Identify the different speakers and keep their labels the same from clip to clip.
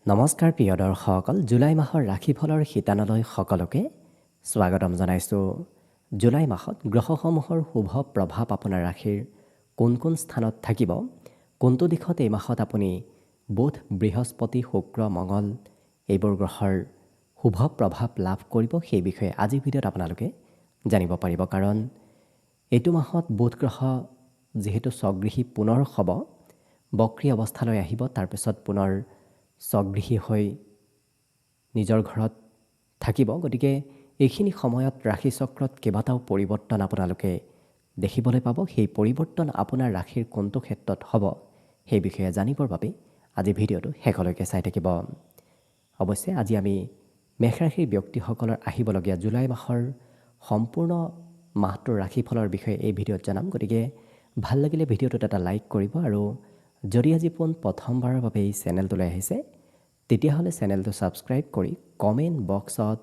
Speaker 1: নমস্কাৰ প্ৰিয় দৰ্শকসকল, জুলাই মাহৰ ৰাশিফলৰ শিতানলৈ সকলোকে স্বাগতম জনাইছোঁ। জুলাই মাহত গ্ৰহসমূহৰ শুভ প্ৰভাৱ আপোনাৰ ৰাশিৰ কোন কোন স্থানত থাকিব, কোনটো দিশত এই মাহত আপুনি বুধ, বৃহস্পতি, শুক্ৰ, মঙল এইবোৰ গ্ৰহৰ শুভ প্ৰভাৱ লাভ কৰিব, সেই বিষয়ে আজিৰ ভিডিঅ'ত আপোনালোকে জানিব পাৰিব। কাৰণ এইটো মাহত বুধ গ্ৰহ যিহেতু স্বগৃহী পুনৰ হ'ব, বক্ৰী অৱস্থালৈ আহিব, তাৰপিছত পুনৰ স্বগৃহী হৈ নিজৰ ঘৰত থাকিব। গতিকে এইখিনি সময়ত ৰাশিচক্ৰত কেইবাটাও পৰিৱৰ্তন আপোনালোকে দেখিবলৈ পাব। সেই পৰিৱৰ্তন আপোনাৰ ৰাশিৰ কোনটো ক্ষেত্ৰত হ'ব সেই বিষয়ে জানিবৰ বাবে আজি ভিডিঅ'টো শেষলৈকে চাই থাকিব। অৱশ্যে আজি আমি মেষ ৰাশিৰ ব্যক্তিসকলৰ আহিবলগীয়া জুলাই মাহৰ সম্পূৰ্ণ মাহটোৰ ৰাশিফলৰ বিষয়ে এই ভিডিঅ'ত জনাম। গতিকে ভাল লাগিলে ভিডিঅ'টোত এটা লাইক কৰিব, আৰু যদি আজি পোন প্ৰথমবাৰৰ বাবে এই চেনেলটোলৈ আহিছে তেতিয়াহ'লে চেনেলটো ছাবস্ক্ৰাইব কৰি কমেণ্ট বক্সত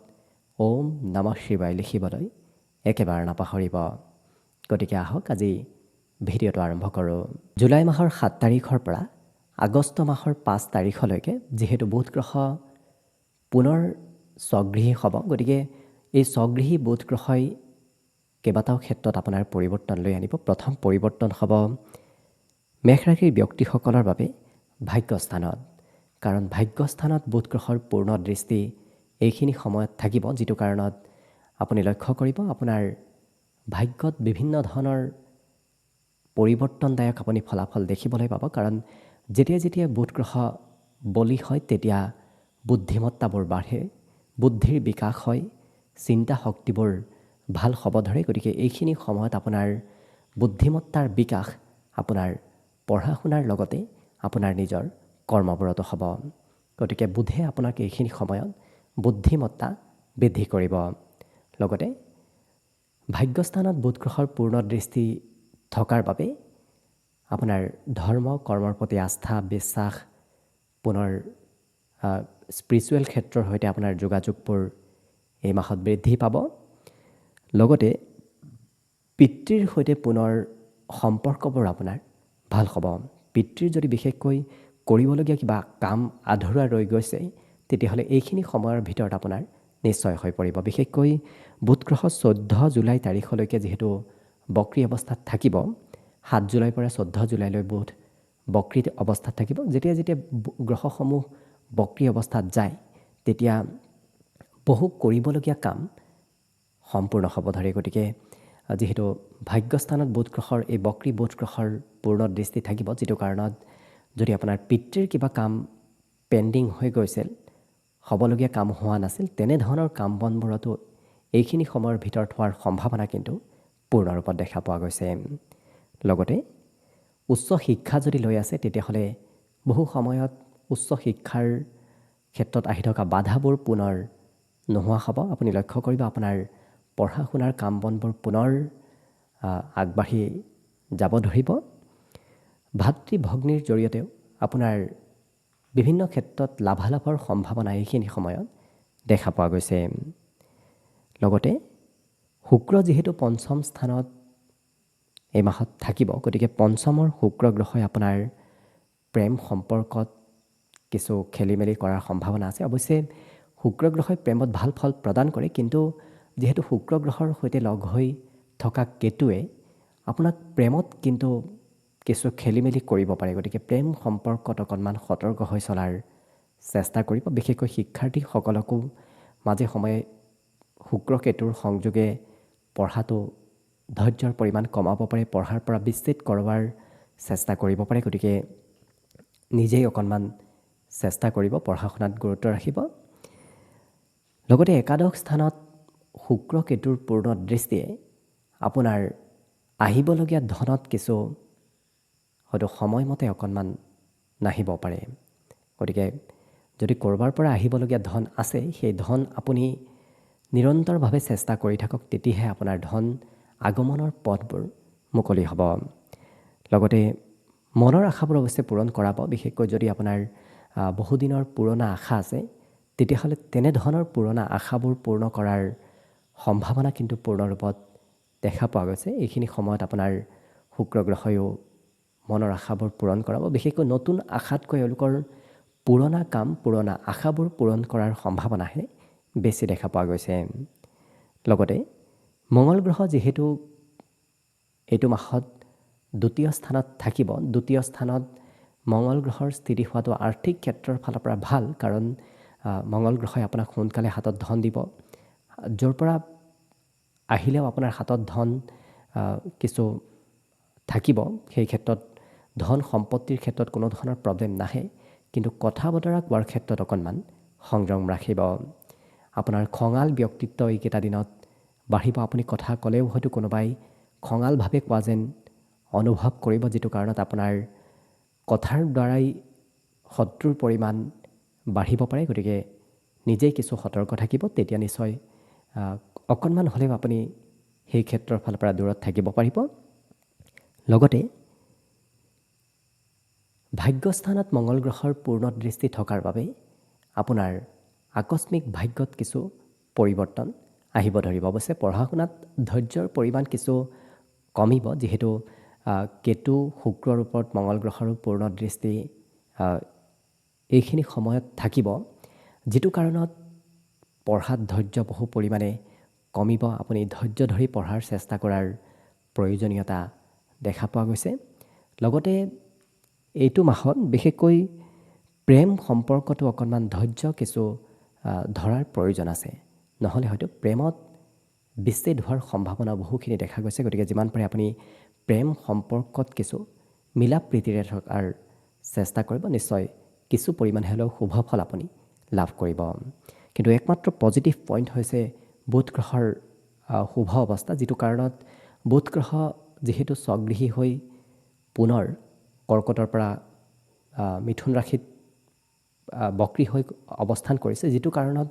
Speaker 1: ওম নমঃ শিৱায় লিখিবলৈ একেবাৰে নাপাহৰিব। গতিকে আহক আজি ভিডিঅ'টো আৰম্ভ কৰোঁ। জুলাই মাহৰ 7 তাৰিখৰ পৰা আগষ্ট মাহৰ 5 তাৰিখলৈকে যিহেতু বুধ গ্ৰহ পুনৰ স্বগৃহী হ'ব, গতিকে এই স্বগৃহী বুধ গ্ৰহই কেইবাটাও ক্ষেত্ৰত আপোনাৰ পৰিৱৰ্তন লৈ আনিব। প্ৰথম পৰিৱৰ্তন হ'ব মেষ ৰাশিৰ ব্যক্তিসকলৰ বাবে ভাগ্যস্থানত। কাৰণ ভাগ্যস্থানত বুধ গ্ৰহৰ পূৰ্ণ দৃষ্টি এইখিনি সময়ত থাকিব, যিটো কাৰণত আপুনি লক্ষ্য কৰিব আপোনাৰ ভাগ্যত বিভিন্ন ধৰণৰ পৰিৱৰ্তনদায়ক আপুনি ফলাফল দেখিবলৈ পাব। কাৰণ যেতিয়া যেতিয়া বুধ গ্ৰহ বলি হয় তেতিয়া বুদ্ধিমত্তাবোৰ বাঢ়ে, বুদ্ধিৰ বিকাশ হয়, চিন্তা শক্তিবোৰ ভাল হ'ব ধৰে। গতিকে এইখিনি সময়ত আপোনাৰ বুদ্ধিমত্তাৰ বিকাশ আপোনাৰ পঢ়া শুনাৰ লগতে আপোনাৰ নিজৰ কৰ্মবোৰতো হ'ব। গতিকে বুধে আপোনাক এইখিনি সময়ত বুদ্ধিমত্তা বৃদ্ধি কৰিব। লগতে ভাগ্যস্থানত বুধ গ্ৰহৰ পূৰ্ণ দৃষ্টি থকাৰ বাবে আপোনাৰ ধৰ্ম কৰ্মৰ প্ৰতি আস্থা বিশ্বাস, পুনৰ স্পিৰিচুৱেল ক্ষেত্ৰৰ সৈতে আপোনাৰ যোগাযোগবোৰ এই মাহত বৃদ্ধি পাব। লগতে পিতৃৰ সৈতে পুনৰ সম্পৰ্কবোৰ আপোনাৰ ভাল হ'ব। পিতৃৰ যদি বিশেষকৈ কৰিবলগীয়া কিবা কাম আধৰুৱা ৰৈ গৈছে তেতিয়াহ'লে এইখিনি সময়ৰ ভিতৰত আপোনাৰ নিশ্চয় হৈ পৰিব। বিশেষকৈ বুধ গ্ৰহ 14 জুলাই তাৰিখলৈকে যিহেতু বক্ৰী অৱস্থাত থাকিব, 7 জুলাইৰ পৰা 14 জুলাইলৈ বুধ বক্ৰী অৱস্থাত থাকিব। যেতিয়া যেতিয়া গ্ৰহসমূহ বক্ৰী অৱস্থাত যায় তেতিয়া বহু কৰিবলগীয়া কাম সম্পূৰ্ণ হ'ব ধৰে। গতিকে যিহেতু ভাগ্যস্থানত বুধ গ্ৰহৰ এই বক্ৰী বুধ গ্ৰহৰ পূৰ্ণ দৃষ্টি থাকিব, যিটো কাৰণত যদি আপোনাৰ পিতৃৰ কিবা কাম পেণ্ডিং হৈ গৈছিল, হ'বলগীয়া কাম হোৱা নাছিল, তেনেধৰণৰ কাম বনবোৰতো এইখিনি সময়ৰ ভিতৰত হোৱাৰ সম্ভাৱনা কিন্তু পূৰ্ণৰূপত দেখা পোৱা গৈছে। লগতে উচ্চ শিক্ষা যদি লৈ আছে তেতিয়াহ'লে বহু সময়ত উচ্চ শিক্ষাৰ ক্ষেত্ৰত আহি থকা বাধাবোৰ পুনৰ নোহোৱা হ'ব। আপুনি লক্ষ্য কৰিব আপোনাৰ পঢ়া শুনাৰ কাম বনবোৰ পুনৰ আগবাঢ়ি যাব ধৰিব। ভাতৃ ভগ্নীৰ জৰিয়তেও আপোনাৰ বিভিন্ন ক্ষেত্ৰত লাভালাভৰ সম্ভাৱনা এইখিনি সময়ত দেখা পোৱা গৈছে। লগতে শুক্ৰ যিহেতু পঞ্চম স্থানত এই মাহত থাকিব, গতিকে পঞ্চমৰ শুক্ৰ গ্ৰহই আপোনাৰ প্ৰেম সম্পৰ্কত কিছু খেলি মেলি কৰাৰ সম্ভাৱনা আছে। অৱশ্যে শুক্ৰ গ্ৰহই প্ৰেমত ভাল ফল প্ৰদান কৰে, কিন্তু যিহেতু শুক্ৰ গ্ৰহৰ সৈতে লগ হৈ থকা কেতুৱে আপোনাক প্ৰেমত কিন্তু কিছু খেলি মেলি কৰিব পাৰে। গতিকে প্ৰেম সম্পৰ্কত অকণমান সতৰ্ক হৈ চলাৰ চেষ্টা কৰিব। বিশেষকৈ শিক্ষাৰ্থীসকলকো মাজে সময়ে শুক্ৰ কেতুৰ সংযোগে পঢ়াটো ধৈৰ্যৰ পৰিমাণ কমাব পাৰে, পঢ়াৰ পৰা বিচ্ছেদ কৰোৱাৰ চেষ্টা কৰিব পাৰে। গতিকে নিজেই অকণমান চেষ্টা কৰিব, পঢ়া শুনাত গুৰুত্ব ৰাখিব। লগতে একাদশ স্থানত শুক্ৰ কেতুৰ পূৰ্ণ দৃষ্টিয়ে আপোনাৰ আহিবলগীয়া ধনত কিছু হয়তো সময়মতে অকণমান নাহিব পাৰে। গতিকে যদি ক'ৰবাৰ পৰা আহিবলগীয়া ধন আছে, সেই ধন আপুনি নিৰন্তৰভাৱে চেষ্টা কৰি থাকক, তেতিয়াহে আপোনাৰ ধন আগমনৰ পথবোৰ মুকলি হ'ব। লগতে মনৰ আশাবোৰ অৱশ্যে পূৰণ কৰাব। বিশেষকৈ যদি আপোনাৰ বহুদিনৰ পুৰণা আশা আছে তেতিয়াহ'লে তেনেধৰণৰ পুৰণা আশাবোৰ পূৰ্ণ কৰাৰ সম্ভাৱনা কিন্তু পূৰ্ণৰূপত দেখা পোৱা গৈছে। এইখিনি সময়ত আপোনাৰ শুক্ৰ গ্ৰহয়ো মনৰ আশাবোৰ পূৰণ কৰাব। বিশেষকৈ নতুন আশাতকৈ এওঁলোকৰ পুৰণা কাম পুৰণা আশাবোৰ পূৰণ কৰাৰ সম্ভাৱনাহে বেছি দেখা পোৱা গৈছে। লগতে মঙ্গল গ্ৰহ যিহেতু এইটো মাহত দ্বিতীয় স্থানত থাকিব, দ্বিতীয় স্থানত মঙ্গল গ্ৰহৰ স্থিতি হোৱাটো আৰ্থিক ক্ষেত্ৰৰ ফালৰ পৰা ভাল, কাৰণ মঙ্গল গ্ৰহই আপোনাক সোনকালে হাতত ধন দিব। য'ৰ পৰা আহিলেও আপোনাৰ হাতত ধন কিছু থাকিব, সেই ক্ষেত্ৰত ধন সম্পত্তিৰ ক্ষেত্ৰত কোনো ধৰণৰ প্ৰব্লেম নাহে, কিন্তু কথা বতৰা কোৱাৰ ক্ষেত্ৰত অকণমান সংযম ৰাখিব। আপোনাৰ খঙাল ব্যক্তিত্ব এইকেইটা দিনত বাঢ়িব। আপুনি কথা ক'লেও হয়তো কোনোবাই খঙালভাৱে কোৱা যেন অনুভৱ কৰিব, যিটো কাৰণত আপোনাৰ কথাৰ দ্বাৰাই শত্ৰুৰ পৰিমাণ বাঢ়িব পাৰে। গতিকে নিজেই কিছু সতৰ্ক থাকিব, তেতিয়া নিশ্চয় অকণমান হ'লেও আপুনি সেই ক্ষেত্ৰৰ ফালৰ পৰা দূৰত থাকিব পাৰিব। লগতে ভাগ্যস্থানত মঙ্গল গ্ৰহৰ পূৰ্ণ দৃষ্টি থকাৰ বাবে আপোনাৰ আকস্মিক ভাগ্যত কিছু পৰিৱৰ্তন আহিব ধৰিব। অৱশ্যে পঢ়া শুনাত ধৈৰ্যৰ পৰিমাণ কিছু কমিব, যিহেতু কেতু শুক্ৰৰ ওপৰত মঙ্গল গ্ৰহৰো পূৰ্ণ দৃষ্টি এইখিনি সময়ত থাকিব, যিটো কাৰণত পঢ়াত ধৈৰ্য বহু পৰিমাণে কমিব। আপুনি ধৈৰ্য ধৰি পঢ়াৰ চেষ্টা কৰাৰ প্ৰয়োজনীয়তা দেখা পোৱা গৈছে। লগতে এইটো মাহত বিশেষকৈ প্ৰেম সম্পৰ্কটো অকণমান ধৈৰ্য কিছু ধৰাৰ প্ৰয়োজন আছে, নহ'লে হয়তো প্ৰেমত বিচ্ছেদ হোৱাৰ সম্ভাৱনা বহুখিনি দেখা গৈছে। গতিকে যিমান পাৰে আপুনি প্ৰেম সম্পৰ্কত কিছু মিলা প্ৰীতিৰে থকাৰ চেষ্টা কৰিব, নিশ্চয় কিছু পৰিমাণে হ'লেও শুভ ফল আপুনি লাভ কৰিব। কিন্তু একমাত্ৰ পজিটিভ পইণ্ট হৈছে বুধ গ্ৰহৰ শুভ অৱস্থা, যিটো কাৰণত বুধ গ্ৰহ যিহেতু স্বগৃহী হৈ পুনৰ কৰ্কটৰ পৰা মিথুন ৰাশিত বক্ৰী হৈ অৱস্থান কৰিছে, যিটো কাৰণত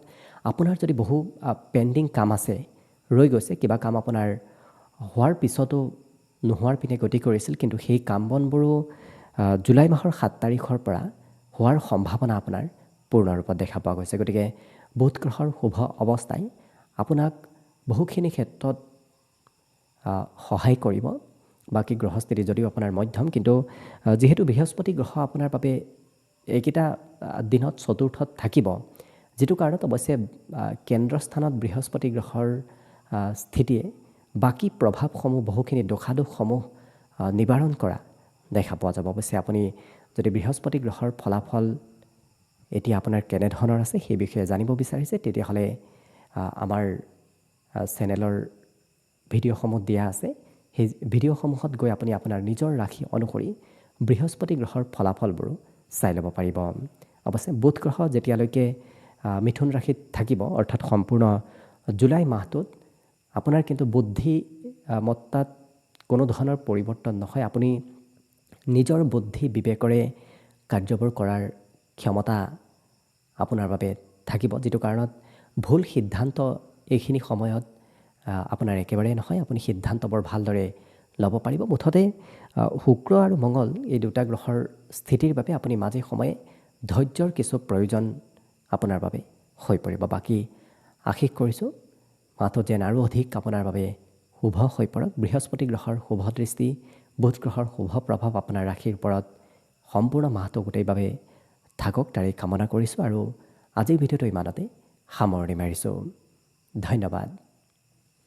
Speaker 1: আপোনাৰ যদি বহু পেণ্ডিং কাম আছে, ৰৈ গৈছে, কিবা কাম আপোনাৰ হোৱাৰ পিছতো নোহোৱাৰ পিনে গতি কৰিছিল, কিন্তু সেই কাম বনবোৰো জুলাই মাহৰ 7 তাৰিখৰ পৰা হোৱাৰ সম্ভাৱনা আপোনাৰ পূৰ্ণ ৰূপত দেখা পোৱা গৈছে। গতিকে বুধ গ্ৰহৰ শুভ অৱস্থাই আপোনাক বহুখিনি ক্ষেত্ৰত সহায় কৰিব। বাকী গ্ৰহস্থিতি যদিও আপোনাৰ মধ্যম, কিন্তু যিহেতু বৃহস্পতি গ্ৰহ আপোনাৰ বাবে এইকেইটা দিনত চতুৰ্থত থাকিব, যিটো কাৰণত অৱশ্যে কেন্দ্ৰস্থানত বৃহস্পতি গ্ৰহৰ স্থিতিয়ে বাকী প্ৰভাৱসমূহ বহুখিনি দোষাদোষসমূহ নিবাৰণ কৰা দেখা পোৱা যাব। অৱশ্যে আপুনি যদি বৃহস্পতি গ্ৰহৰ ফলাফল এতিয়া আপোনাৰ কেনেধৰণৰ আছে সেই বিষয়ে জানিব বিচাৰিছে, তেতিয়াহ'লে আমাৰ চেনেলৰ ভিডিঅ'সমূহ দিয়া আছে। সেই ভিডিঅ'সমূহত গৈ আপুনি আপোনাৰ নিজৰ ৰাশি অনুসৰি বৃহস্পতি গ্ৰহৰ ফলাফলবোৰো চাই ল'ব পাৰিব। অৱশ্যে বুধ গ্ৰহ যেতিয়ালৈকে মিথুন ৰাশিত থাকিব, অৰ্থাৎ সম্পূৰ্ণ জুলাই মাহটোত আপোনাৰ কিন্তু বুদ্ধিমত্তাত কোনো ধৰণৰ পৰিৱৰ্তন নহয়। আপুনি নিজৰ বুদ্ধি বিবেকৰে কাৰ্যবোৰ কৰাৰ ক্ষমতা আপোনাৰ বাবে থাকিব, যিটো কাৰণত ভুল সিদ্ধান্ত এইখিনি সময়ত আপোনাৰ একেবাৰেই নহয়। আপুনি সিদ্ধান্তবোৰ ভালদৰে ল'ব পাৰিব। মুঠতে শুক্ৰ আৰু মঙ্গল এই দুটা গ্ৰহৰ স্থিতিৰ বাবে আপুনি মাজে সময়ে ধৈৰ্যৰ কিছু প্ৰয়োজন আপোনাৰ বাবে হৈ পৰিব। বাকী আশীষ কৰিছোঁ মাহটো যেন আৰু অধিক আপোনাৰ বাবে শুভ হৈ পৰক। বৃহস্পতি গ্ৰহৰ শুভ দৃষ্টি, বুধ গ্ৰহৰ শুভ প্ৰভাৱ আপোনাৰ ৰাশিৰ ওপৰত সম্পূৰ্ণ মাহটো গোটেইভাৱে থাকক, তাৰেই কামনা কৰিছোঁ। আৰু আজিৰ ভিডিঅ'টো ইমানতে সামৰণি মাৰিছোঁ। ধন্যবাদ।